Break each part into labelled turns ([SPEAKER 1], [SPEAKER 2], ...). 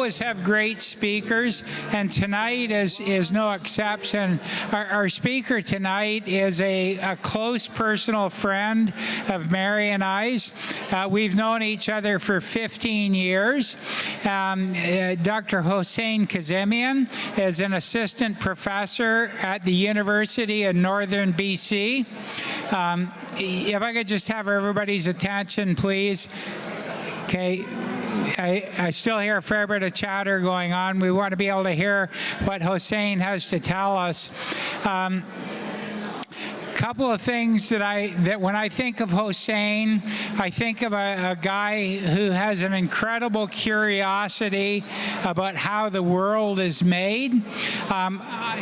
[SPEAKER 1] Always have great speakers, and tonight is no exception. Our speaker tonight is a close personal friend of Mary and I's. We've known each other for 15 years. Dr. Hossein Kazemian is an assistant professor at the University of Northern BC. If I could just have everybody's attention, please. Okay. I still hear a fair bit of chatter going on. We want to be able to hear what Hossein has to tell us. Couple of things that when I think of Hossein, I think of a guy who has an incredible curiosity about how the world is made.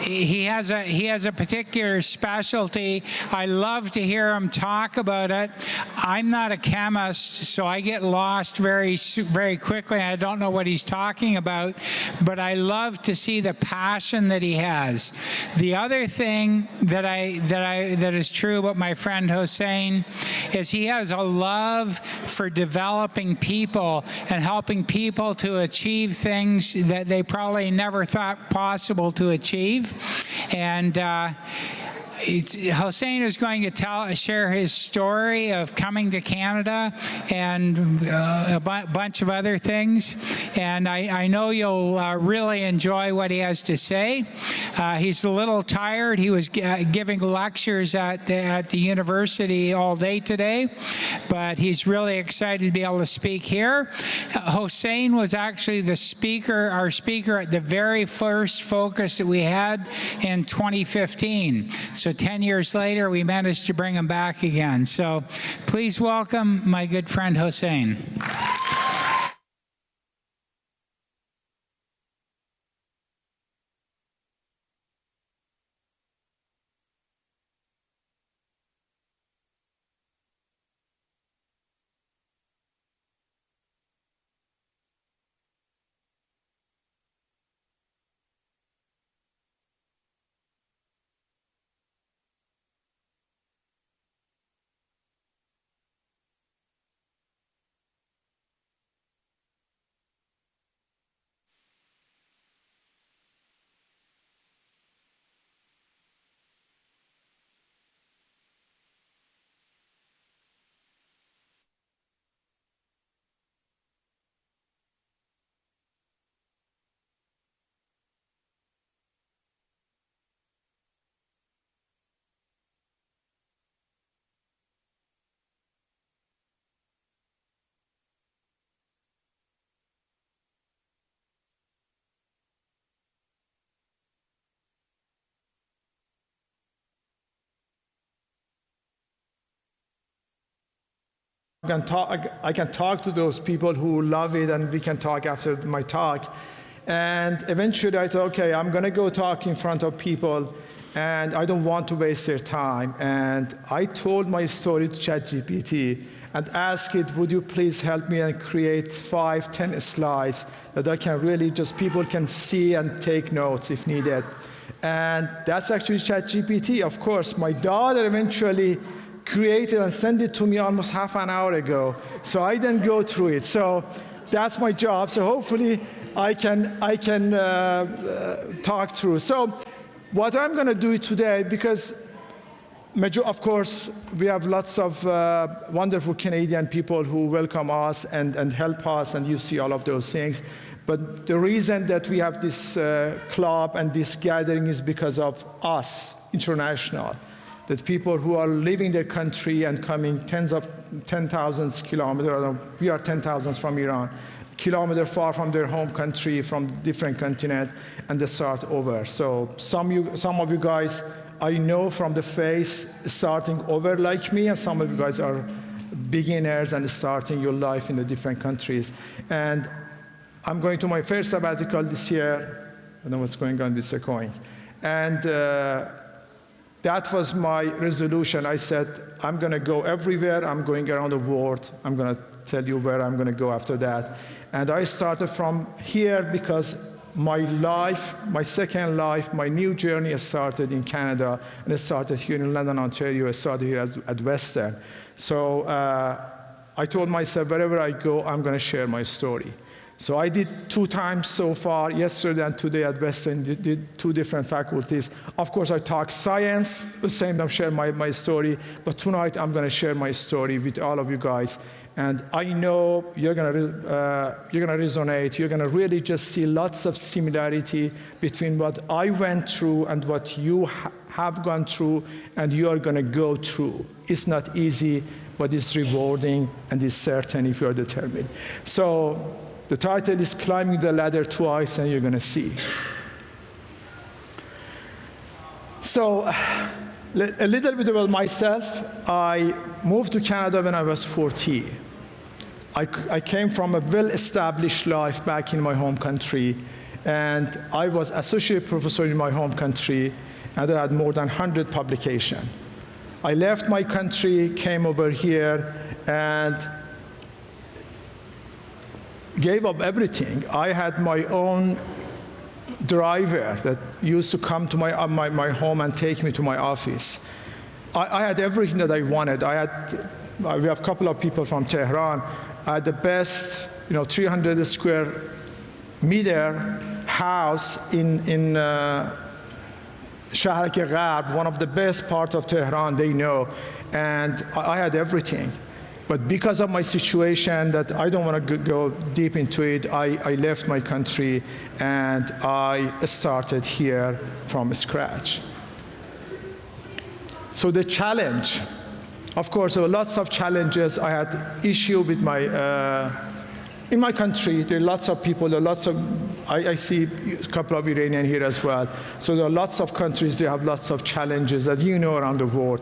[SPEAKER 1] He has a particular specialty. I love to hear him talk about it. I'm not a chemist, so I get lost very quickly. I don't know what he's talking about, but I love to see the passion that he has. The other thing that is true about my friend Hossein is he has a love for developing people and helping people to achieve things that they probably never thought possible to achieve. And Hossein is going to share his story of coming to Canada and a bunch of other things. And I know you'll really enjoy what he has to say. He's a little tired. He was giving lectures at the university all day today, but he's really excited to be able to speak here. Hossein was actually our speaker at the very first focus that we had in 2015. So 10 years later, we managed to bring him back again. So please welcome my good friend Hossein.
[SPEAKER 2] I can talk to those people who love it, and we can talk after my talk. And eventually I thought, okay, I'm going to go talk in front of people, and I don't want to waste their time. And I told my story to ChatGPT and asked it, would you please help me and create 5-10 slides that I can really people can see and take notes if needed. And that's actually ChatGPT. Of course, my daughter eventually created and sent it to me almost half an hour ago. So I didn't go through it. So that's my job. So hopefully I can talk through. So what I'm going to do today, because of course we have lots of wonderful Canadian people who welcome us and help us, and you see all of those things. But the reason that we have this club and this gathering is because of us, international. That people who are leaving their country and coming 10,000 kilometers, we are 10,000 from Iran, kilometers far from their home country, from different continent, and they start over. So some of you guys I know from the face starting over like me, and some of you guys are beginners and starting your life in the different countries. And I'm going to my first sabbatical this year. I don't know what's going on with Secoing. And that was my resolution. I said, I'm going to go everywhere. I'm going around the world. I'm going to tell you where I'm going to go after that. And I started from here because my life, my second life, my new journey started in Canada, and it started here in London, Ontario. I started here at Western. So I told myself, wherever I go, I'm going to share my story. So I did 2 times so far, yesterday and today at Western, did 2 different faculties. Of course, I talk science, the same time share my story, but tonight I'm gonna share my story with all of you guys. And I know you're gonna resonate, you're gonna really just see lots of similarity between what I went through and what you have gone through and you are gonna go through. It's not easy, but it's rewarding and it's certain if you're determined. So the title is Climbing the Ladder Twice, and you're gonna see. So a little bit about myself. I moved to Canada when I was 40. I came from a well-established life back in my home country, and I was associate professor in my home country, and I had more than 100 publications. I left my country, came over here, and gave up everything. I had my own driver that used to come to my home and take me to my office. I had everything that I wanted. We have a couple of people from Tehran. I had the best, 300 square meter house in Shahr Gharb, one of the best parts of Tehran they know, and I had everything. But because of my situation that I don't want to go deep into it, I left my country and I started here from scratch. So the challenge, of course, there were lots of challenges. I had issue with in my country, there are lots of people, I see a couple of Iranians here as well. So there are lots of countries, they have lots of challenges that around the world.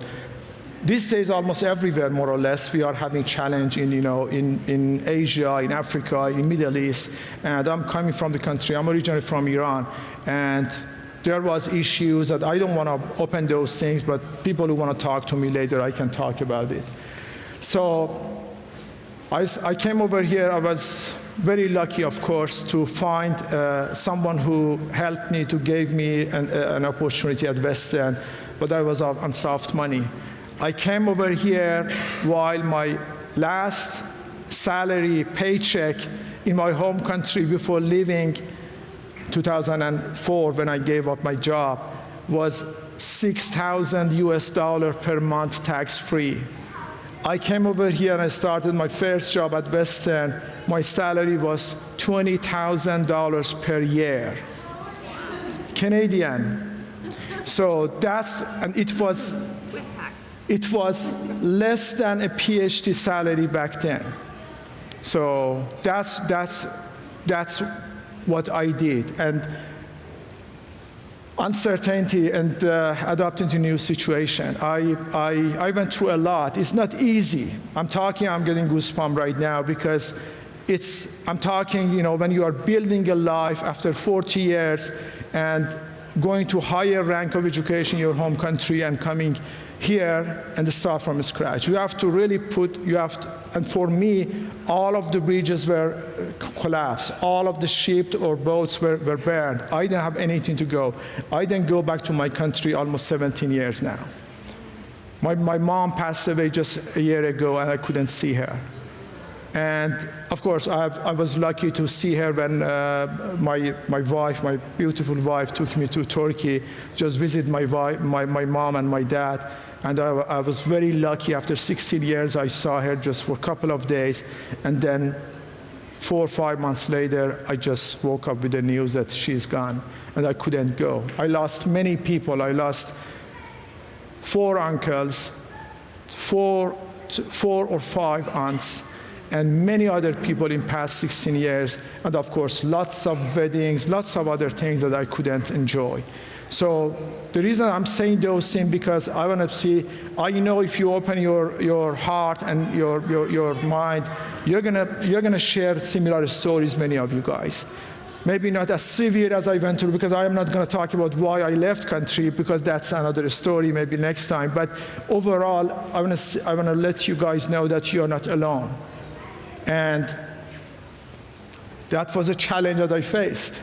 [SPEAKER 2] These days, almost everywhere, more or less, we are having challenge in Asia, in Africa, in Middle East. And I'm coming from the country, I'm originally from Iran. And there was issues that I don't want to open those things, but people who want to talk to me later, I can talk about it. So I came over here, I was very lucky, of course, to find someone who helped me, to give me an opportunity at Western, but I was on soft money. I came over here while my last salary paycheck in my home country before leaving 2004 when I gave up my job was $6,000 US per month tax-free. I came over here and I started my first job at Western. My salary was $20,000 per year, Canadian. So and it was less than a PhD salary back then. So that's what I did. And uncertainty and adapting to new situation. I went through a lot. It's not easy. I'm getting goosebumps right now because I'm talking, when you are building a life after 40 years and going to higher rank of education in your home country and coming here and start from scratch. You have to really and for me, all of the bridges were collapsed. All of the ships or boats were burned. I didn't have anything to go. I didn't go back to my country almost 17 years now. My mom passed away just a year ago and I couldn't see her. And of course, I was lucky to see her when my wife, my beautiful wife, took me to Turkey, just visit my mom and my dad. And I was very lucky. After 16 years, I saw her just for a couple of days. And then 4 or 5 months later, I just woke up with the news that she's gone, and I couldn't go. I lost many people. I lost 4 uncles, 4 or 5 aunts, and many other people in past 16 years. And of course, lots of weddings, lots of other things that I couldn't enjoy. So the reason I'm saying those things because I want to see, I know if you open your heart and your mind, you're gonna share similar stories, many of you guys. Maybe not as severe as I went through, because I am not going to talk about why I left country, because that's another story, maybe next time. But overall, I want to let you guys know that you're not alone. And that was a challenge that I faced.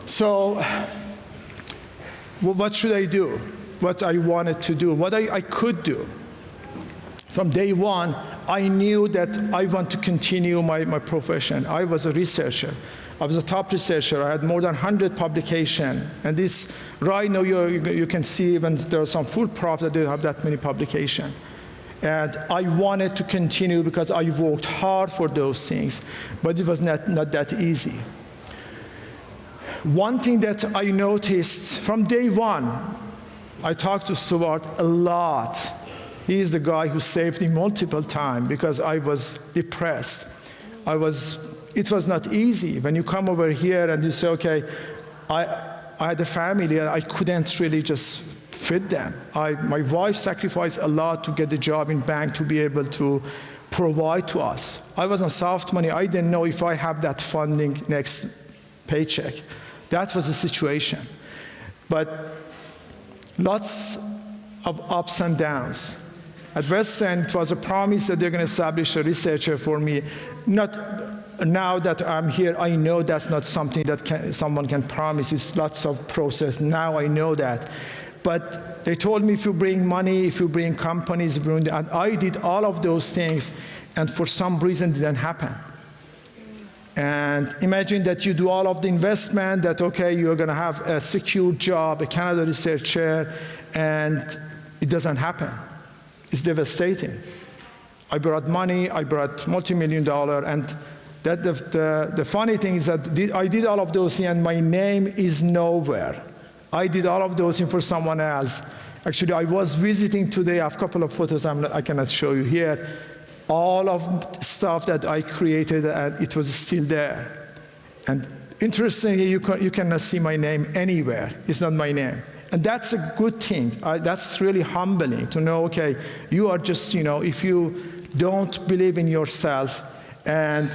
[SPEAKER 2] So what should I do? What I wanted to do, what I could do. From day one, I knew that I want to continue my profession. I was a researcher. I was a top researcher. I had more than 100 publications. And this, right now, you can see even there are some full proof that they have that many publications. And I wanted to continue because I worked hard for those things, but it was not that easy. One thing that I noticed from day one, I talked to Stuart a lot. He is the guy who saved me multiple times because I was depressed. It was not easy. When you come over here and you say, okay, I had a family and I couldn't really just feed them. My wife sacrificed a lot to get a job in bank to be able to provide to us. I was on soft money. I didn't know if I have that funding next paycheck. That was the situation. But lots of ups and downs. At Western, it was a promise that they're going to establish a researcher for me. Now that I'm here, I know that's not something that someone can promise. It's lots of process. Now I know that. But they told me if you bring money, if you bring companies, and I did all of those things, and for some reason it didn't happen. And imagine that you do all of the investment, that okay, you're going to have a secure job, a Canada researcher, and it doesn't happen. It's devastating. I brought money, I brought multi-million-dollar, and that the funny thing is that I did all of those things, and my name is nowhere. I did all of those things for someone else. Actually, I was visiting today. I have a couple of photos I cannot show you here. All of stuff that I created, and it was still there. And interestingly, you cannot see my name anywhere. It's not my name. And that's a good thing. That's really humbling to know, okay, you are just, if you don't believe in yourself, and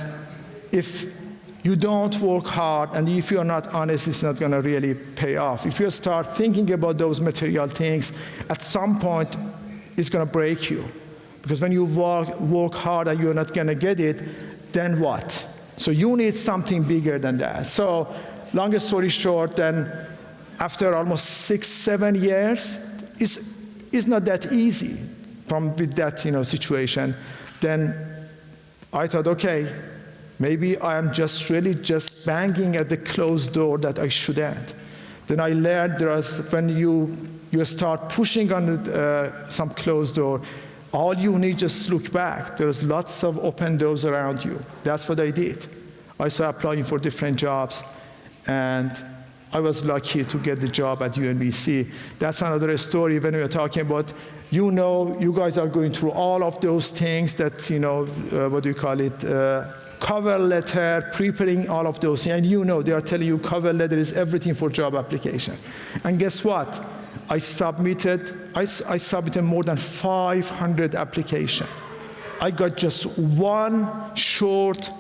[SPEAKER 2] if you don't work hard, and if you're not honest, it's not going to really pay off. If you start thinking about those material things, at some point, it's going to break you. Because when you work hard and you're not going to get it, then what? So you need something bigger than that. So long story short, then after almost 6-7 years, it's not that easy with that situation. Then I thought, okay, maybe I am really just banging at the closed door that I shouldn't. Then I learned when you start pushing on some closed door, all you need just look back. There's lots of open doors around you. That's what I did. I started applying for different jobs, and I was lucky to get the job at UNBC. That's another story when we are talking about, you guys are going through all of those things that, what do you call it, cover letter, preparing all of those things. And they are telling you cover letter is everything for job application. And guess what? I submitted more than 500 applications. I got just one short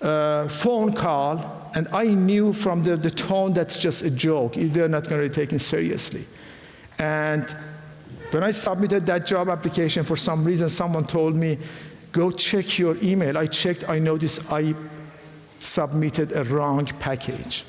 [SPEAKER 2] phone call, and I knew from the tone that's just a joke. They're not going to be taken seriously. And when I submitted that job application, for some reason, someone told me, go check your email. I checked, I noticed I submitted a wrong package.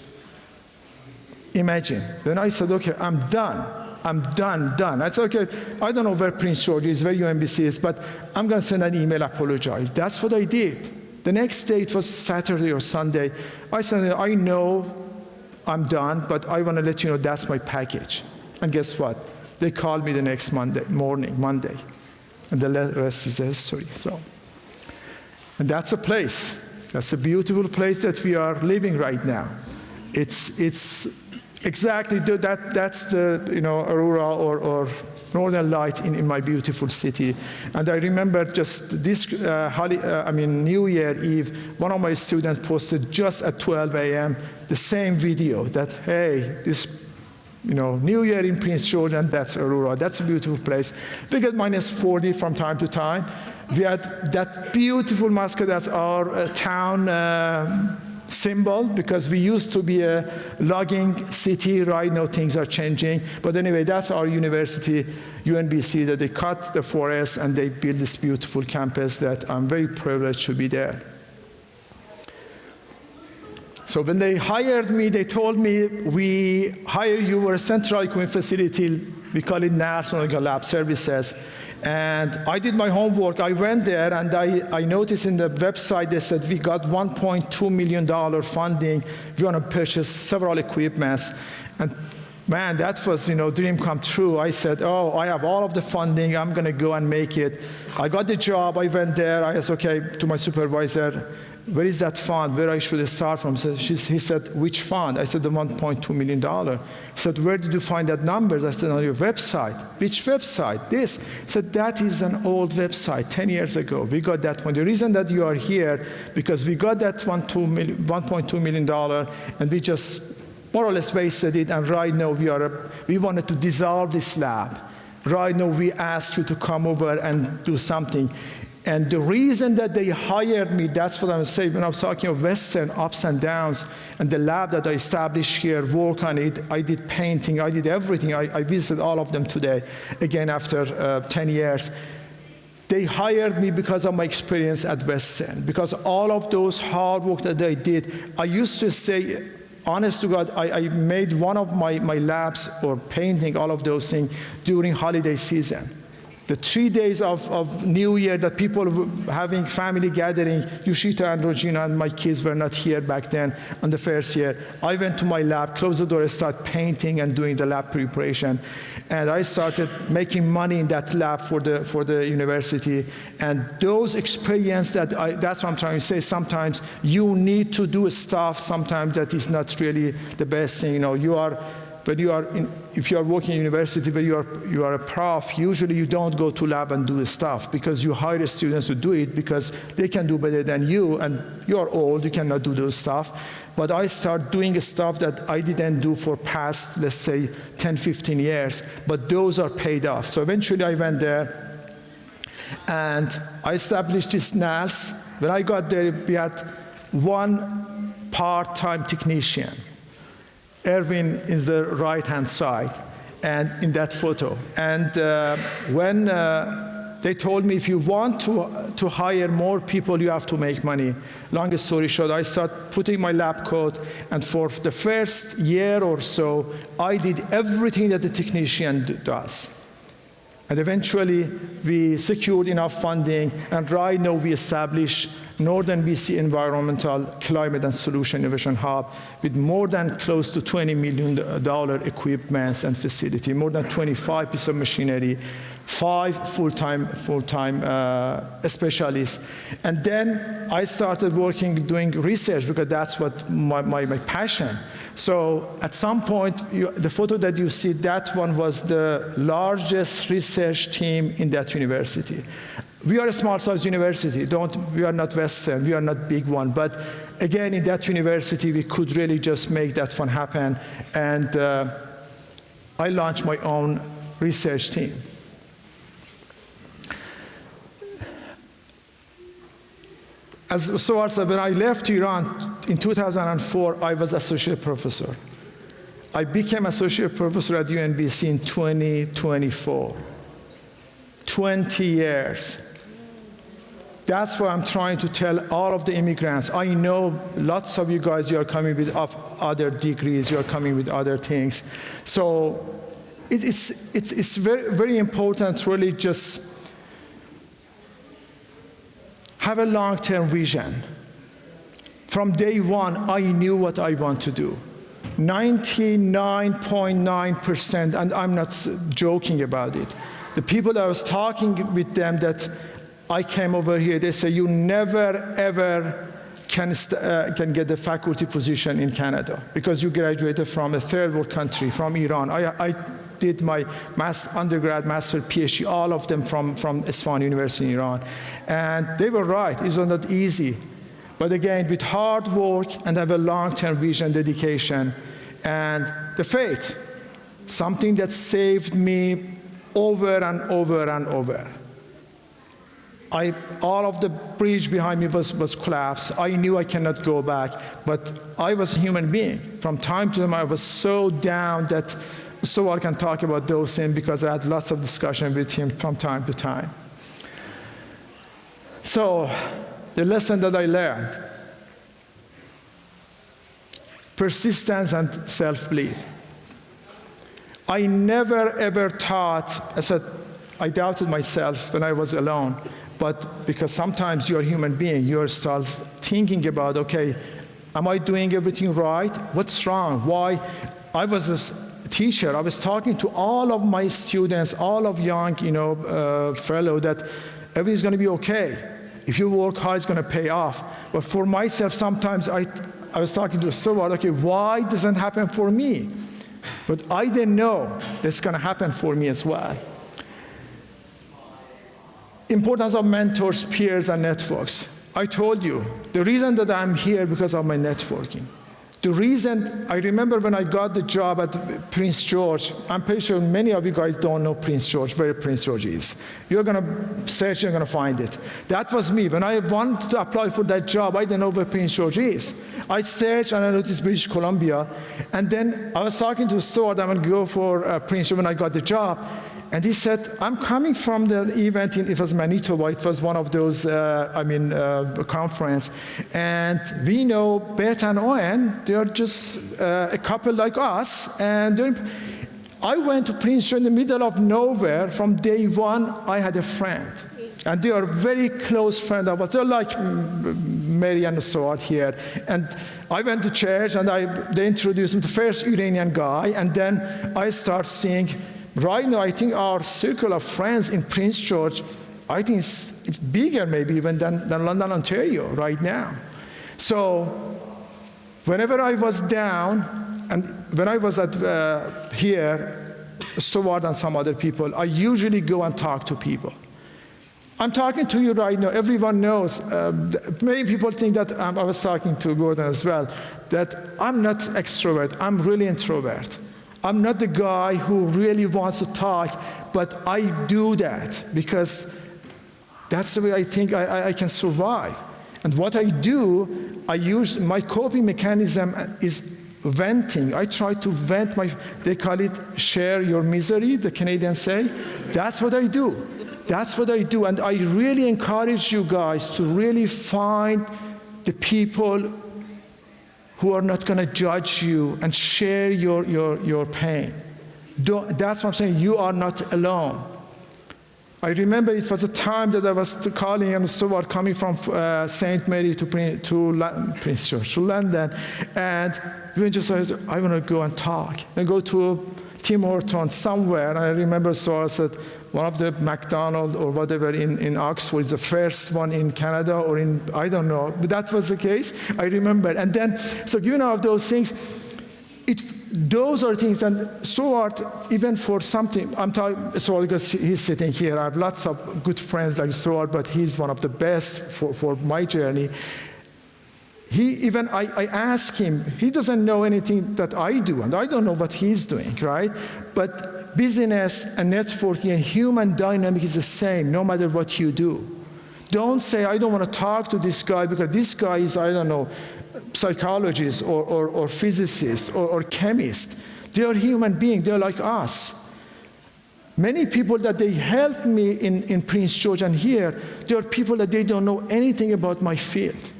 [SPEAKER 2] Imagine. Then I said, okay, I'm done. I said, okay, I don't know where Prince George is, where UNBC is, but I'm going to send an email, apologize. That's what I did. The next day, it was Saturday or Sunday. I said, I know I'm done, but I want to let you know that's my package. And guess what? They called me the next Monday, and the rest is the history. And that's a place. That's a beautiful place that we are living right now. It's exactly that's the aurora or northern light in my beautiful city. And I remember just this New Year Eve, one of my students posted just at 12 a.m. the same video that, hey, this New Year in Prince George, and that's Aurora. That's a beautiful place. We get -40 from time to time. We had that beautiful mascot as our town symbol, because we used to be a logging city. Right now things are changing. But anyway, that's our university, UNBC, that they cut the forest and they built this beautiful campus that I'm very privileged to be there. So when they hired me, they told me, we hire you for a central equipment facility, we call it National Lab Services, And I did my homework. I went there, and I noticed in the website they said, we got $1.2 million funding. We want to purchase several equipments. And man, that was, dream come true. I said, oh, I have all of the funding. I'm going to go and make it. I got the job. I went there. I said, okay, to my supervisor, where is that fund? Where I should start from? He said, which fund? I said, the $1.2 million. He said, where did you find that numbers? I said, on your website. Which website? This. He said, that is an old website, 10 years ago. We got that one. The reason that you are here, because we got that $1.2 million, and we just more or less wasted it, and right now we wanted to dissolve this lab. Right now we ask you to come over and do something. And the reason that they hired me, that's what I'm saying, when I was talking of Western ups and downs, and the lab that I established here, work on it, I did painting, I did everything. I visited all of them today, again after 10 years. They hired me because of my experience at Western, because all of those hard work that I did. I used to say, honest to God, I made one of my labs, or painting, all of those things, during holiday season. The 3 days of New Year that people were having family gathering, Yoshito and Regina and my kids were not here back then on the first year. I went to my lab, closed the door, and started painting and doing the lab preparation. And I started making money in that lab for the university. And those experiences that's what I'm trying to say. Sometimes you need to do stuff sometimes that is not really the best thing. If you are working in university, but you are a prof, usually you don't go to lab and do stuff, because you hire students to do it because they can do better than you, and you are old, you cannot do those stuff. But I start doing stuff that I didn't do for past, let's say, 10, 15 years, but those are paid off. So eventually I went there, and I established this NALS. When I got there, we had one part-time technician. Erwin is the right-hand side, and in that photo. And when they told me, if you want to hire more people, you have to make money. Long story short, I started putting my lab coat, and for the first year or so, I did everything that the technician does. And eventually, we secured enough funding, and right now we established Northern BC Environmental Climate and Solution Innovation Hub with more than close to $20 million equipments and facility, more than 25 pieces of machinery, 5 full-time specialists. And then I started doing research, because that's what my passion. So at some point, the photo that you see, that one was the largest research team in that university. We are a small-sized university. We are not Western. We are not big one. But again, in that university, we could really just make that fun happen. And I launched my own research team. So when I left Iran in 2004, I was associate professor. I became associate professor at UNBC in 2024. 20 years. That's what I'm trying to tell all of the immigrants. I know lots of you guys, you are coming with other degrees, you are coming with other things. So it's very, very important to really just have a long-term vision. From day one, I knew what I want to do. 99.9%, and I'm not joking about it. The people that I was talking with them that I came over here, they say, you never, ever can get a faculty position in Canada because you graduated from a third world country, from Iran. I did my undergrad, master, PhD, all of them from Isfahan University in Iran. And they were right, it was not easy. But again, with hard work and have a long-term vision, dedication, and the faith, something that saved me over and over and over. All of the bridge behind me was collapsed. I knew I cannot go back, but I was a human being. From time to time, I was so down that I can talk about those things because I had lots of discussion with him from time to time. So, the lesson that I learned, persistence and self-belief. I never ever thought, I said, I doubted myself when I was alone. But because sometimes you're a human being, you're still thinking about, okay, am I doing everything right? What's wrong? Why? I was a teacher. I was talking to all of my students, all of young, fellow, that everything's going to be okay. If you work hard, it's going to pay off. But for myself, sometimes I was talking to Stuart, okay, why doesn't it happen for me? But I didn't know that's going to happen for me as well. Importance of mentors, peers, and networks. I told you, the reason that I'm here because of my networking. The reason, I remember when I got the job at Prince George, I'm pretty sure many of you guys don't know Prince George, where Prince George is. You're going to search, you're going to find it. That was me. When I wanted to apply for that job, I didn't know where Prince George is. I searched and I noticed British Columbia. And then I was talking to Stuart, I'm going to go for Prince George when I got the job. And he said, I'm coming from the event, it was Manitoba, it was one of those, conference. And we know Beth and Owen, they're just a couple like us. And I went to Prince George in the middle of nowhere. From day one, I had a friend. And they are very close friends of us. They're like Mary and Stuart here. And I went to church and they introduced me to the first Iranian guy. And then I start seeing, right now, I think our circle of friends in Prince George, I think it's bigger maybe even than London, Ontario right now. So whenever I was down, and when I was at here, Stuart and some other people, I usually go and talk to people. I'm talking to you right now. Everyone knows. Many people think that I was talking to Gordon as well, that I'm not extrovert. I'm really introvert. I'm not the guy who really wants to talk, but I do that because that's the way I think I can survive. And what I do, I use my coping mechanism is venting. I try to vent they call it share your misery, the Canadians say. That's what I do. That's what I do. And I really encourage you guys to really find the people who are not going to judge you and share your pain. That's what I'm saying. You are not alone. I remember it was a time that I was calling him Stuart coming from St. Mary to Prince George, to London. And we just said, I want to go and talk. And go to Tim Hortons somewhere. And I remember, so I said, one of the McDonald's or whatever in Oxford is the first one in Canada or in, I don't know, but that was the case. I remember. And then, so given all of those things, those are things, and Stuart, even for something, I'm talking, Stuart because he's sitting here, I have lots of good friends like Stuart, but he's one of the best for my journey. I ask him, he doesn't know anything that I do, and I don't know what he's doing, right? But business and networking and human dynamic is the same, no matter what you do. Don't say, I don't want to talk to this guy because this guy is, I don't know, psychologist or physicist or chemist. They are human beings, they're like us. Many people that they helped me in Prince George and here, they are people that they don't know anything about my field.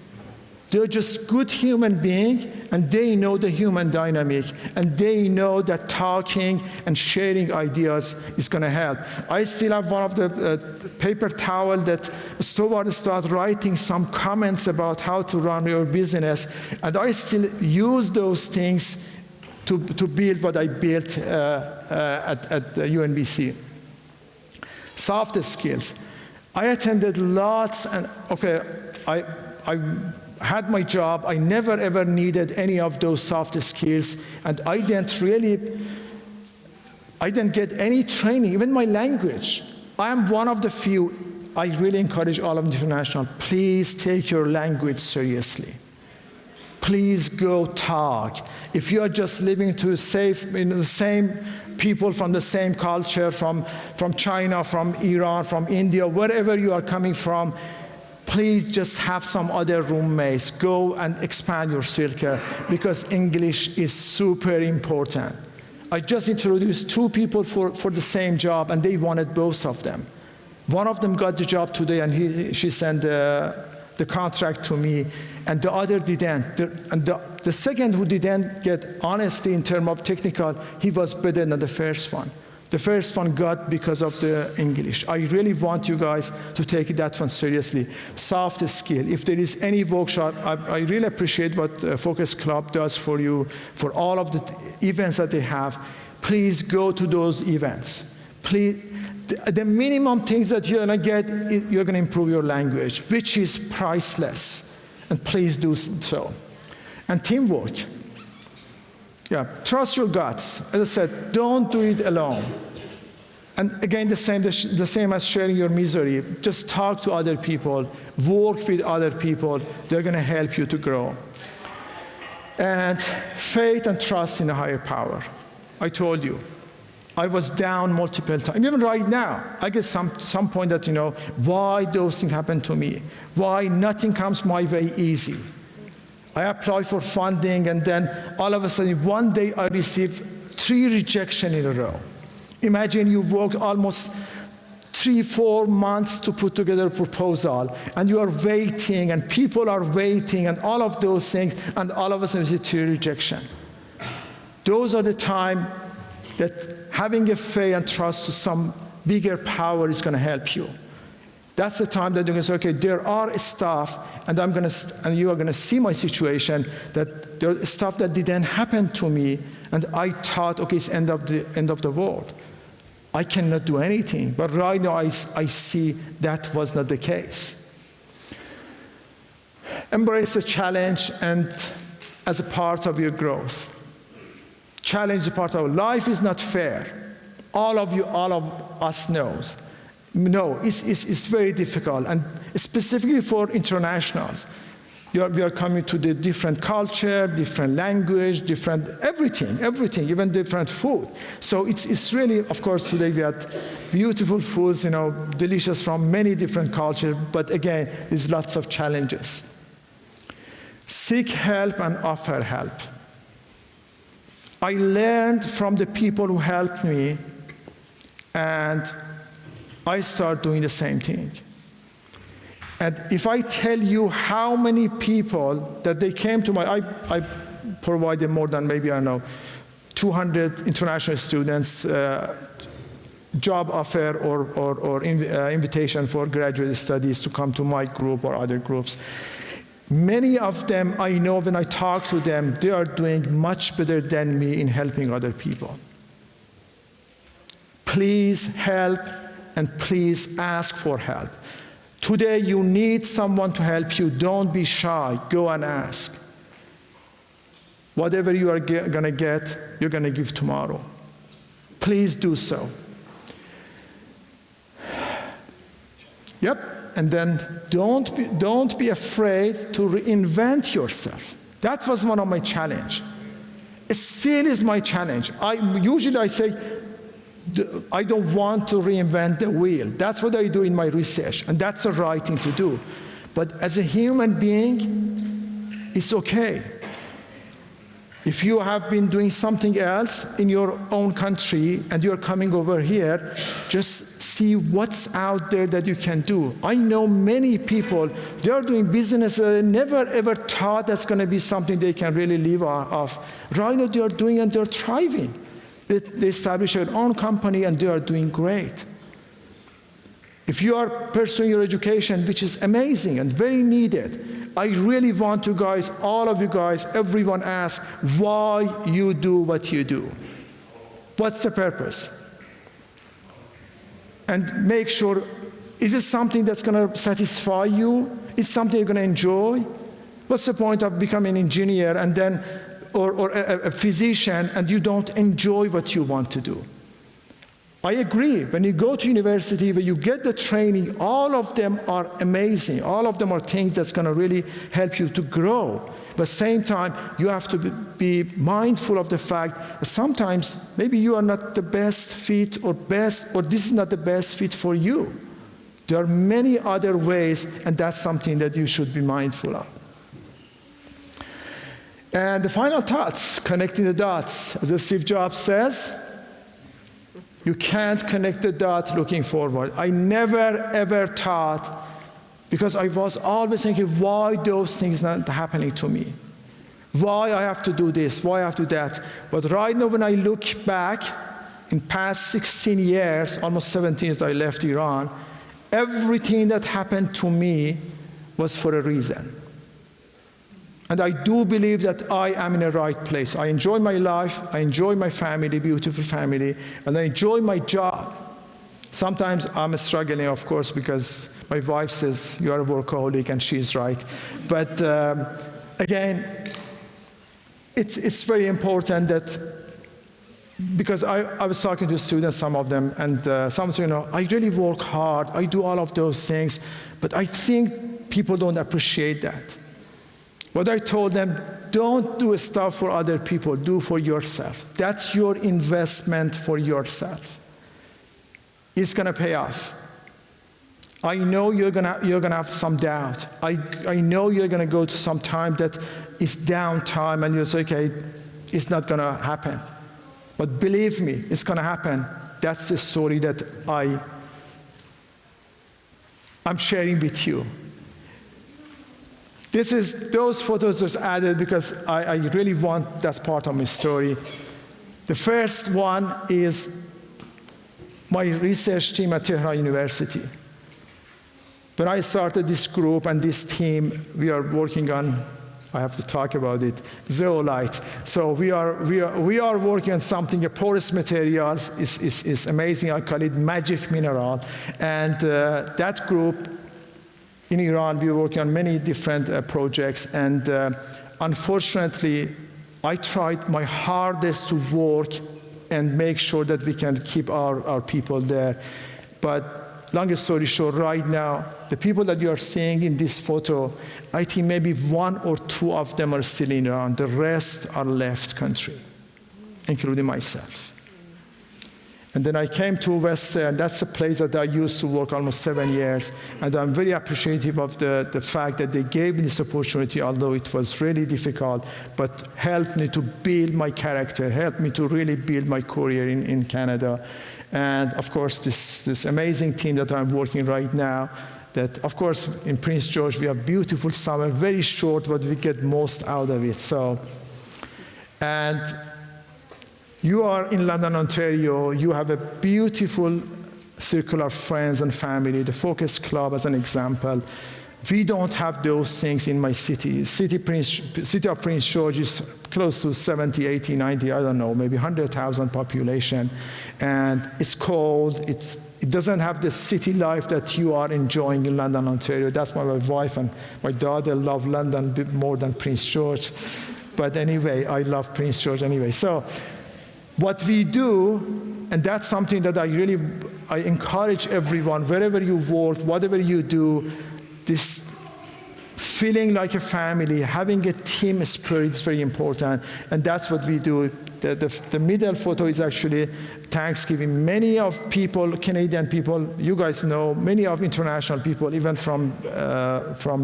[SPEAKER 2] They're just good human beings, and they know the human dynamic, and they know that talking and sharing ideas is going to help. I still have one of the paper towel that Stuart started writing some comments about how to run your business, and I still use those things to build what I built at UNBC. Soft skills. I attended lots, and okay, I had my job. I never ever needed any of those soft skills, and I didn't get any training, even my language. I am one of the few. I really encourage all of international, please take your language seriously. Please go talk. If you are just living to safe in the same people from the same culture, from China, from Iran, from India, wherever you are coming from, please just have some other roommates. Go and expand your circle because English is super important. I just introduced 2 people for the same job, and they wanted both of them. One of them got the job today, and she sent the contract to me, and the other didn't. The second who didn't get, honestly, in terms of technical, he was better than the first one. The first one got because of the English. I really want you guys to take that one seriously. Soft skill. If there is any workshop, I really appreciate what Focus Club does for you, for all of the events that they have. Please go to those events. Please, the minimum things that you're gonna get, you're gonna improve your language, which is priceless. And please do so. And teamwork. Yeah, trust your guts. As I said, don't do it alone. And again, the same as sharing your misery. Just talk to other people, work with other people. They're going to help you to grow. And faith and trust in a higher power. I told you, I was down multiple times. Even right now, I get some point that, why those things happen to me? Why nothing comes my way easy? I apply for funding, and then all of a sudden, one day I receive 3 rejections in a row. Imagine you work almost 3-4 months to put together a proposal, and you are waiting, and people are waiting, and all of those things, and all of a sudden, it's a 3 rejection. Those are the time that having a faith and trust to some bigger power is going to help you. That's the time that you're going to say, okay, there are stuff, and you are going to see my situation, that there is stuff that didn't happen to me, and I thought, okay, it's end of the world. I cannot do anything. But right now, I see that was not the case. Embrace the challenge and as a part of your growth. Challenge is a part of life is not fair. All of us knows. No, it's very difficult, and specifically for internationals. We are coming to the different culture, different language, different everything, even different food. So it's really, of course, today we had beautiful foods, delicious from many different cultures, but again, there's lots of challenges. Seek help and offer help. I learned from the people who helped me, and I start doing the same thing. And if I tell you how many people that they came to I provided more than maybe, 200 international students job offer or invitation for graduate studies to come to my group or other groups. Many of them, I know when I talk to them, they are doing much better than me in helping other people. Please help, and please ask for help. Today, you need someone to help you. Don't be shy. Go and ask. Whatever you are going to get, you're going to give tomorrow. Please do so. Yep. And then don't be afraid to reinvent yourself. That was one of my challenge. It still is my challenge. Usually I say, I don't want to reinvent the wheel. That's what I do in my research, and that's the right thing to do. But as a human being, it's okay. If you have been doing something else in your own country and you're coming over here, just see what's out there that you can do. I know many people, they are doing business they never ever thought that's going to be something they can really live off. Right now they are doing and they're thriving. They establish their own company and they are doing great. If you are pursuing your education, which is amazing and very needed, I really want you guys, all of you guys, everyone ask why you do what you do. What's the purpose? And make sure, is it something that's going to satisfy you? Is it something you're going to enjoy? What's the point of becoming an engineer and then or a physician and you don't enjoy what you want to do? I agree. When you go to university, when you get the training, all of them are amazing. All of them are things that's going to really help you to grow. But at the same time, you have to be mindful of the fact that sometimes maybe you are not the best fit or this is not the best fit for you. There are many other ways, and that's something that you should be mindful of. And the final thoughts, connecting the dots. As Steve Jobs says, you can't connect the dot looking forward. I never, ever thought, because I was always thinking, why those things not happening to me? Why I have to do this? Why I have to do that? But right now, when I look back, in past 16 years, almost 17 years I left Iran, everything that happened to me was for a reason. And I do believe that I am in the right place. I enjoy my life, I enjoy my family, beautiful family, and I enjoy my job. Sometimes I'm struggling, of course, because my wife says, you are a workaholic, and she's right. But again, it's very important that, because I was talking to students, some of them, and some say, I really work hard, I do all of those things, but I think people don't appreciate that. What I told them, don't do stuff for other people, do for yourself. That's your investment for yourself. It's gonna pay off. I know you're gonna have some doubt. I know you're gonna go to some time that is downtime and you'll say, okay, it's not gonna happen. But believe me, it's gonna happen. That's the story that I'm sharing with you. Those photos are added because I really want that's part of my story. The first one is my research team at Tehran University. When I started this group and this team, we are working on, I have to talk about it, zeolite. So we are working on something, a porous materials is amazing. I call it magic mineral. And that group in Iran, we are working on many different projects. And unfortunately, I tried my hardest to work and make sure that we can keep our people there. But long story short, right now, the people that you are seeing in this photo, I think maybe 1 or 2 of them are still in Iran. The rest are left country, including myself. And then I came to Western, and that's a place that I used to work almost 7 years. And I'm very appreciative of the fact that they gave me this opportunity, although it was really difficult, but helped me to build my character, helped me to really build my career in Canada. And of course, this amazing team that I'm working right now, that of course in Prince George, we have beautiful summer, very short, but we get most out of it. So, and you are in London, Ontario, you have a beautiful circle of friends and family, the Focus Club as an example. We don't have those things in my city. City of Prince George is close to 70, 80, 90, I don't know, maybe 100,000 population. And it's cold, it doesn't have the city life that you are enjoying in London, Ontario. That's why my wife and my daughter love London a bit more than Prince George. But anyway, I love Prince George anyway. So what we do, and that's something that I encourage everyone, wherever you work, whatever you do, this feeling like a family, having a team spirit is very important, and that's what we do. The middle photo is actually Thanksgiving. Many of people, Canadian people, you guys know, many of international people, even from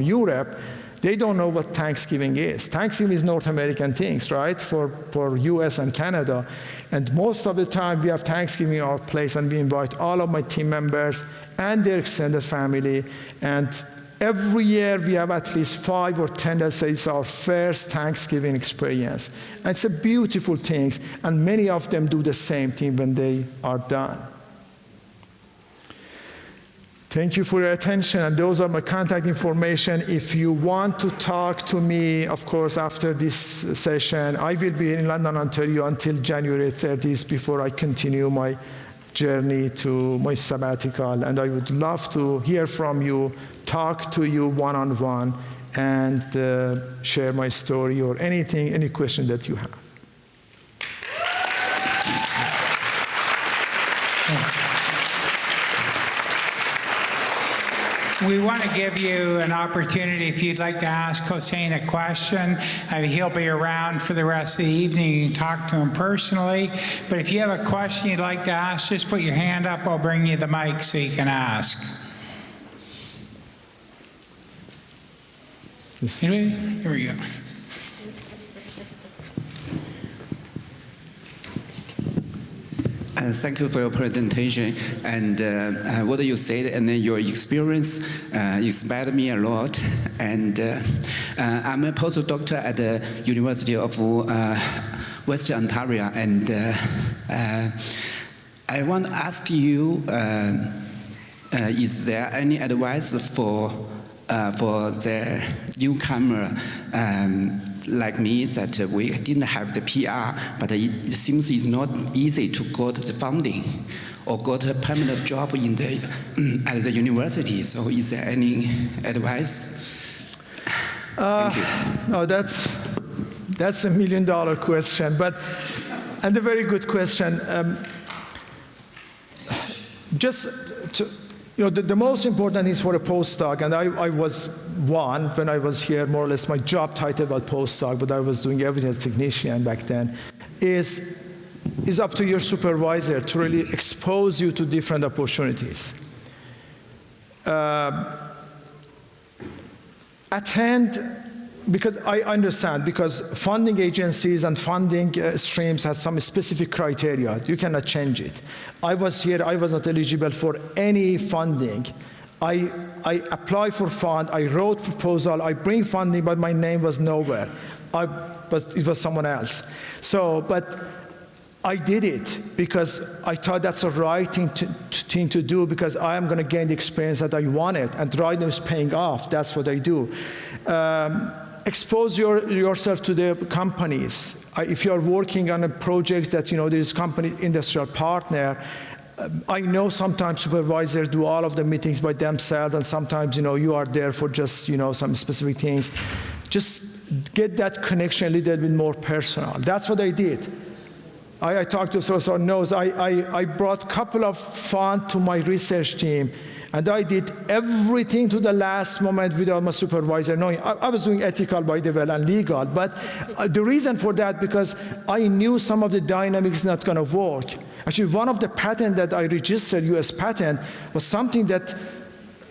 [SPEAKER 2] Europe, they don't know what Thanksgiving is. Thanksgiving is North American things, right, for US and Canada. And most of the time we have Thanksgiving in our place, and we invite all of my team members and their extended family. And every year we have at least 5 or 10 that say it's our first Thanksgiving experience. And it's a beautiful thing, and many of them do the same thing when they are done. Thank you for your attention, and those are my contact information. If you want to talk to me, of course, after this session, I will be in London, Ontario until January 30th before I continue my journey to my sabbatical. And I would love to hear from you, talk to you one-on-one, and share my story or anything, any question that you have.
[SPEAKER 1] We want to give you an opportunity if you'd like to ask Hossein a question. He'll be around for the rest of the evening. You can talk to him personally. But if you have a question you'd like to ask, just put your hand up. I'll bring you the mic so you can ask. Here we go.
[SPEAKER 3] Thank you for your presentation, and what you said and your experience inspired me a lot. And I'm a postdoctor at the University of Western Ontario, and I want to ask you, is there any advice for the newcomer like me that we didn't have the PR, but it seems it's not easy to get the funding or got a permanent job in the at the university? So is there any advice? Thank you.
[SPEAKER 2] No, that's $1 million question, and a very good question. The most important is for a postdoc, and I was one when I was here, more or less my job title was postdoc, but I was doing everything as a technician back then, is up to your supervisor to really expose you to different opportunities. Attend, because I understand, because funding agencies and funding streams have some specific criteria. You cannot change it. I was here, I was not eligible for any funding. I applied for fund, I wrote proposal, I bring funding, but my name was nowhere. But it was someone else. But I did it because I thought that's the right thing to do, because I am going to gain the experience that I wanted, and right now it's paying off. That's what I do. Expose yourself to the companies. If you are working on a project that there is company industrial partner, I know sometimes supervisors do all of the meetings by themselves, and sometimes you are there for just some specific things. Just get that connection a little bit more personal. That's what I did. I talked to Professor Knows. I brought a couple of funds to my research team, and I did everything to the last moment without my supervisor knowing. I was doing ethical, by the way, and legal, but the reason for that, because I knew some of the dynamics not going to work. Actually, one of the patents that I registered, US patent, was something that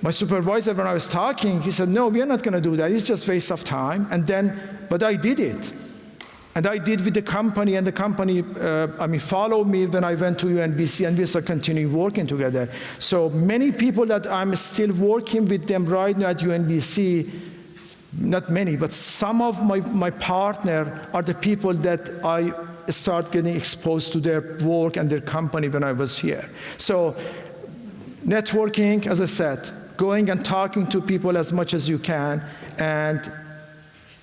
[SPEAKER 2] my supervisor, when I was talking, he said, no, we are not going to do that. It's just a waste of time. But I did it. And I did with the company, and the company, followed me when I went to UNBC, and we started continuing working together. So many people that I'm still working with them right now at UNBC, not many, but some of my partner are the people that I start getting exposed to their work and their company when I was here. So networking, as I said, going and talking to people as much as you can, and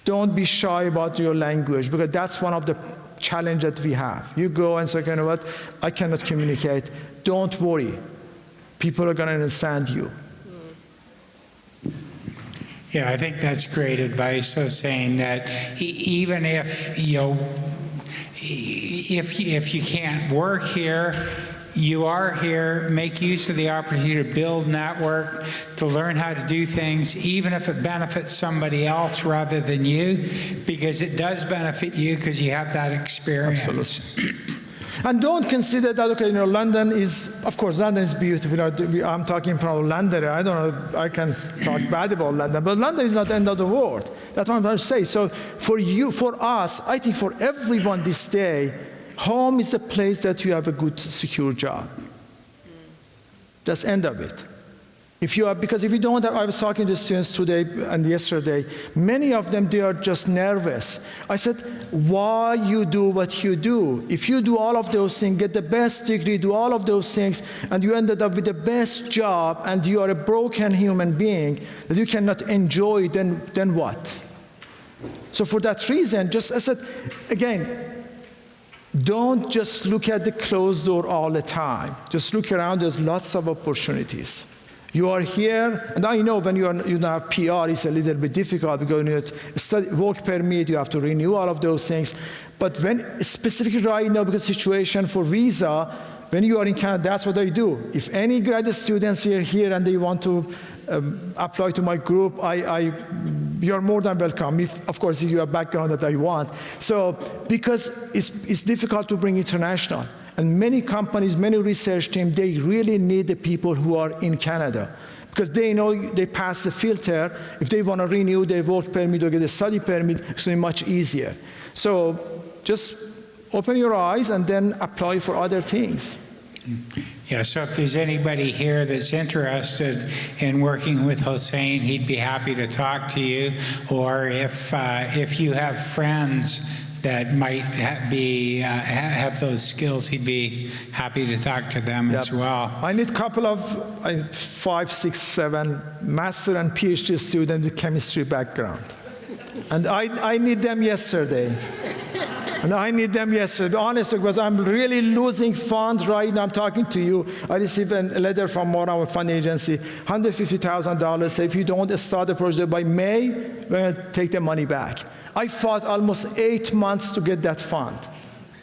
[SPEAKER 2] don't be shy about your language, because that's one of the challenges that we have. You go and say, you know what, I cannot communicate. Don't worry. People are going to understand you.
[SPEAKER 1] Yeah, I think that's great advice. So saying that even if if you can't work here, you are here, make use of the opportunity to build network, to learn how to do things, even if it benefits somebody else rather than you, because it does benefit you because you have that experience.
[SPEAKER 2] Absolutely. And don't consider that, okay, London is, of course, London is beautiful. I'm talking from London. I don't know, I can talk bad about London, but London is not the end of the world. That's what I'm trying to say. So for you, for us, I think for everyone this day, home is a place that you have a good, secure job. That's the end of it. Because if you don't have, I was talking to students today and yesterday, many of them, they are just nervous. I said, why you do what you do? If you do all of those things, get the best degree, do all of those things, and you ended up with the best job, and you are a broken human being that you cannot enjoy, then what? So for that reason, I said, again, don't just look at the closed door all the time. Just look around, there's lots of opportunities. You are here, and I know when you don't have PR, it's a little bit difficult because you study, work permit, you have to renew all of those things. But when, specifically right now, because situation for visa, when you are in Canada, that's what I do. If any graduate students are here and they want to apply to my group, you're more than welcome, of course, if you have background that I want. So, because it's difficult to bring international. And many companies, many research teams, they really need the people who are in Canada, because they know they pass the filter. If they want to renew their work permit or get a study permit, it's going to be much easier. So just open your eyes and then apply for other things.
[SPEAKER 1] Yeah, so if there's anybody here that's interested in working with Hossein, he'd be happy to talk to you. Or if you have friends that might have those skills, he'd be happy to talk to them as
[SPEAKER 2] Yep.
[SPEAKER 1] well.
[SPEAKER 2] I need a couple of 5, 6, 7 master and PhD students with chemistry background. And I need them yesterday. And I need them yesterday. Be honest, because I'm really losing funds right now. I'm talking to you. I received a letter from one of our fund agency, $150,000. Say if you don't start the project by May, we're going to take the money back. I fought almost 8 months to get that fund.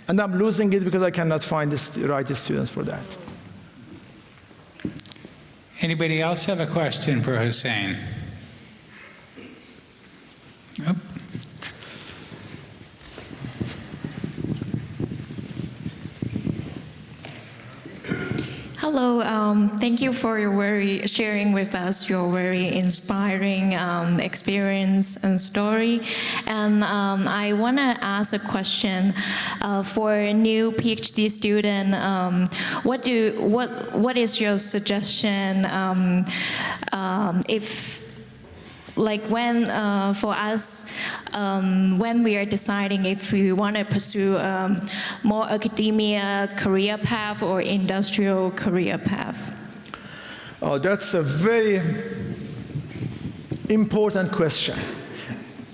[SPEAKER 2] And I'm losing it because I cannot find the right students for that.
[SPEAKER 1] Anybody else have a question for Hussein? Yep.
[SPEAKER 4] Hello, thank you for sharing with us your very inspiring experience and story. And I want to ask a question for a new PhD student. What is your suggestion if? Like for us, when we are deciding if we want to pursue more academia career path or industrial career path?
[SPEAKER 2] Oh, that's a very important question.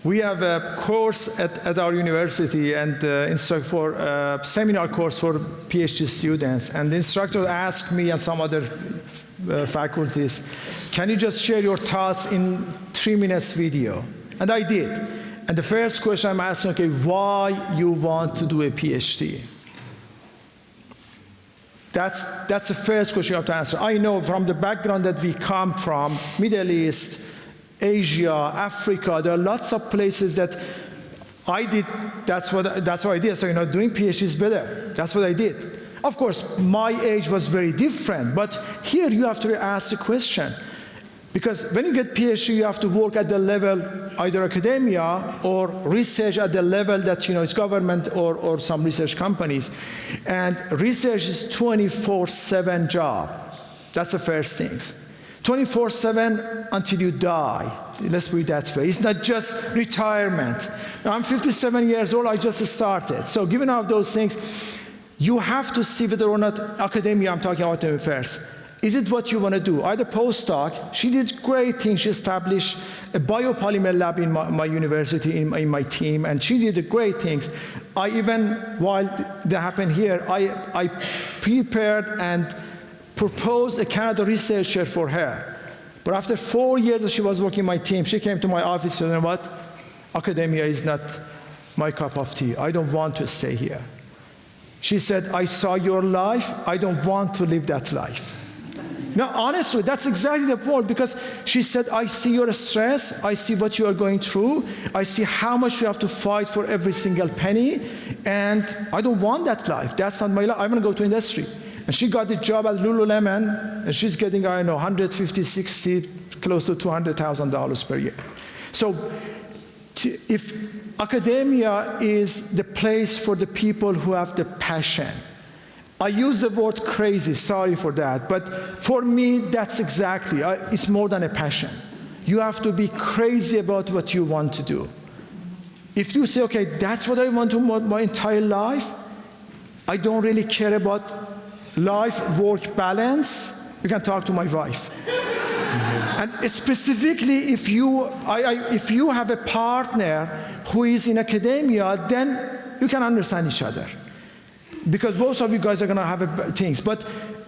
[SPEAKER 2] We have a course at our university and for a seminar course for PhD students. And the instructor asked me and some other faculties, can you just share your thoughts in 3 minutes video? And I did. And the first question I'm asking, okay, why you want to do a PhD? That's the first question you have to answer. I know from the background that we come from, Middle East, Asia, Africa, there are lots of places that I did, that's what I did. So, doing PhD is better. That's what I did. Of course, my age was very different, but here you have to ask the question. Because when you get PhD, you have to work at the level, either academia or research at the level that, it's government or some research companies. And research is 24/7 job. That's the first thing. 24/7 until you die. Let's put it that way. It's not just retirement. Now, I'm 57 years old, I just started. So given all of those things, you have to see whether or not academia, I'm talking about them first. Is it what you want to do? Either postdoc, she did great things. She established a biopolymer lab in my university, in my team, and she did great things. While that happened here, I prepared and proposed a Canada researcher for her. But after 4 years that she was working in my team, she came to my office and said, what? Academia is not my cup of tea. I don't want to stay here. She said, I saw your life. I don't want to live that life. Now, honestly, that's exactly the point, because she said, I see your stress, I see what you are going through, I see how much you have to fight for every single penny, and I don't want that life. That's not my life. I want to go to industry. And she got the job at Lululemon, and she's getting, I don't know, 150, 60, close to $200,000 per year. So if academia is the place for the people who have the passion, I use the word crazy, sorry for that, but for me, that's exactly, it's more than a passion. You have to be crazy about what you want to do. If you say, okay, that's what I want to do my entire life, I don't really care about life-work balance, you can talk to my wife. And specifically, if you have a partner who is in academia, then you can understand each other. Because both of you guys are going to have things. But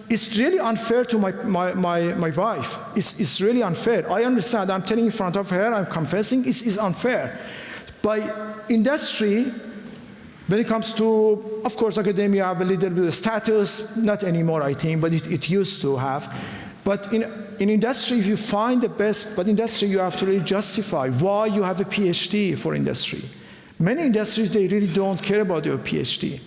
[SPEAKER 2] it's really unfair to my wife. It's really unfair. I understand. I'm telling in front of her, I'm confessing, it's unfair. By industry, when it comes to, of course, academia have a little bit of status, not anymore, I think, but it used to have. But in industry, if you find the best, but industry, you have to really justify why you have a PhD for industry. Many industries, they really don't care about your PhD.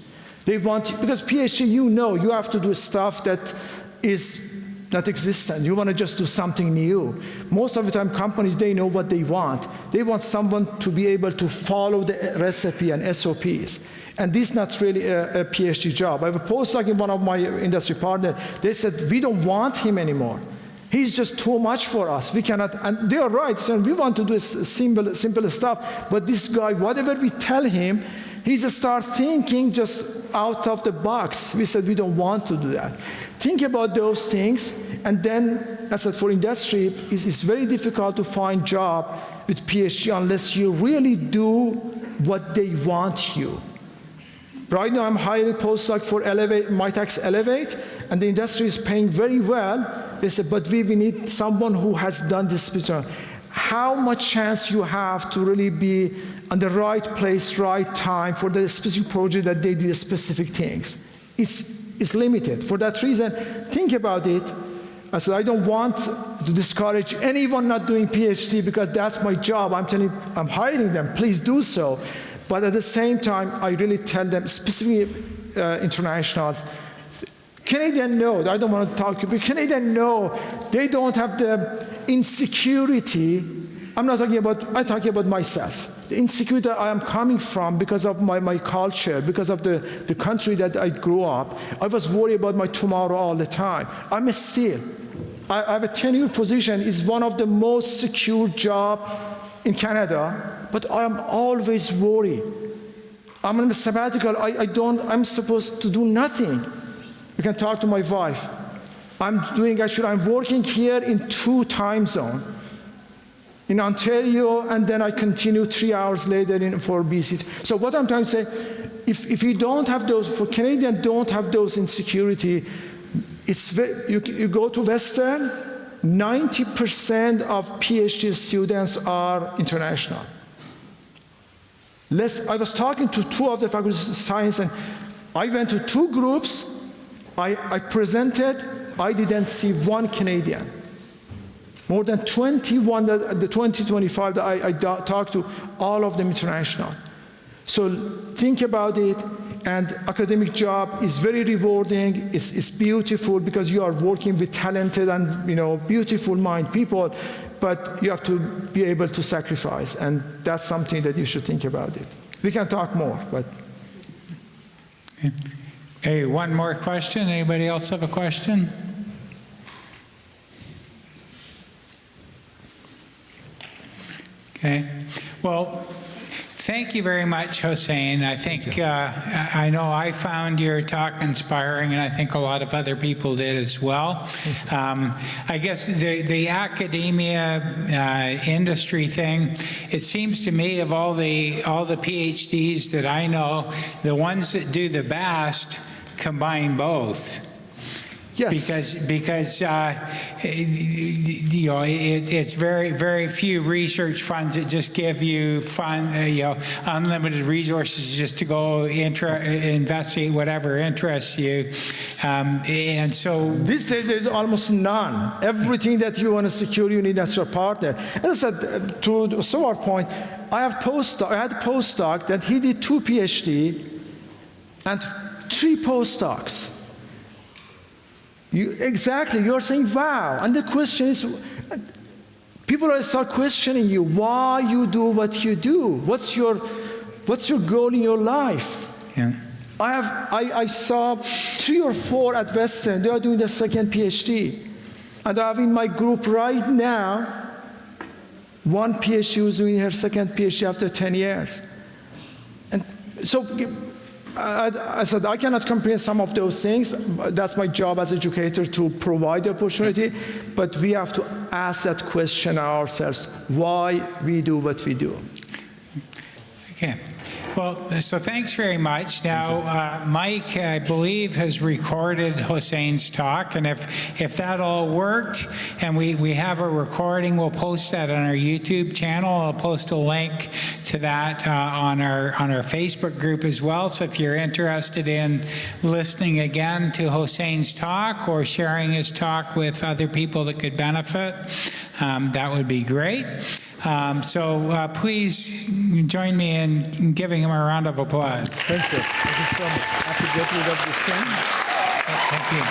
[SPEAKER 2] They want, because PhD, you have to do stuff that is not existent. You want to just do something new. Most of the time, companies, they know what they want. They want someone to be able to follow the recipe and SOPs. And this is not really a PhD job. I have a postdoc in one of my industry partners. They said, we don't want him anymore. He's just too much for us. We cannot, and they are right. So we want to do simple stuff. But this guy, whatever we tell him, He just started thinking just out of the box. We said we don't want to do that. Think about those things, and then, as I said, for industry, it's very difficult to find job with PhD unless you really do what they want you. Right now, I'm hiring postdoc for Mitacs Elevate, and the industry is paying very well. They said, but we need someone who has done this before. How much chance you have to really be on the right place, right time for the specific project that they did specific things? It's limited. For that reason, think about it. I said, I don't want to discourage anyone not doing PhD because that's my job. I'm hiring them, please do so. But at the same time, I really tell them, specifically internationals, Canadians know, I don't want to talk to you, but Canadians know they don't have the insecurity. I'm talking about myself. The insecurity I am coming from because of my culture, because of the country that I grew up. I was worried about my tomorrow all the time. I'm still. I have a tenure position. It's one of the most secure jobs in Canada, but I am always worried. I'm on a sabbatical. I'm supposed to do nothing. You can talk to my wife. I'm working here in 2 time zones. In Ontario, and then I continue 3 hours later for BC. So what I'm trying to say, if you don't have those, for Canadians don't have those insecurity, you go to Western, 90% of PhD students are international. I was talking to 2 of the faculties of science, and I went to 2 groups. I presented, I didn't see 1 Canadian. More than 21, the 2025 that I talked to, all of them international. So think about it, and academic job is very rewarding, it's beautiful because you are working with talented and beautiful mind people, but you have to be able to sacrifice, and that's something that you should think about it. We can talk more, but.
[SPEAKER 1] Okay, one more question. Anybody else have a question? Okay. Well, thank you very much, Hossein. I think I know I found your talk inspiring, and I think a lot of other people did as well. I guess the academia industry thing, it seems to me of all the PhDs that I know, the ones that do the best combine both.
[SPEAKER 2] Yes.
[SPEAKER 1] Because it's very few research funds that just give you unlimited resources just to go investigate whatever interests you, and so
[SPEAKER 2] these days there's almost none. Everything that you want to secure, you need as your partner. And I said to our point, I had a postdoc that he did 2 PhD and 3 postdocs. Exactly, you're saying, wow. And the question is, people will start questioning you, why you do what you do? What's your goal in your life?
[SPEAKER 1] Yeah.
[SPEAKER 2] I saw 3 or 4 at Western, they are doing their 2nd PhD. And I have in my group right now, 1 PhD who's doing her 2nd PhD after 10 years. And so, I said, I cannot comprehend some of those things. That's my job as educator to provide the opportunity. But we have to ask that question ourselves, why we do what we do.
[SPEAKER 1] Okay. Well, so thanks very much. Now, Mike, I believe, has recorded Hossein's talk, and if that all worked, and we have a recording, we'll post that on our YouTube channel. I'll post a link to that on our Facebook group as well. So if you're interested in listening again to Hossein's talk or sharing his talk with other people that could benefit, that would be great. So please join me in giving him a round of applause.
[SPEAKER 2] Thank you. Thank you so much. Happy birthday, Dr. Singh.
[SPEAKER 1] Thank you.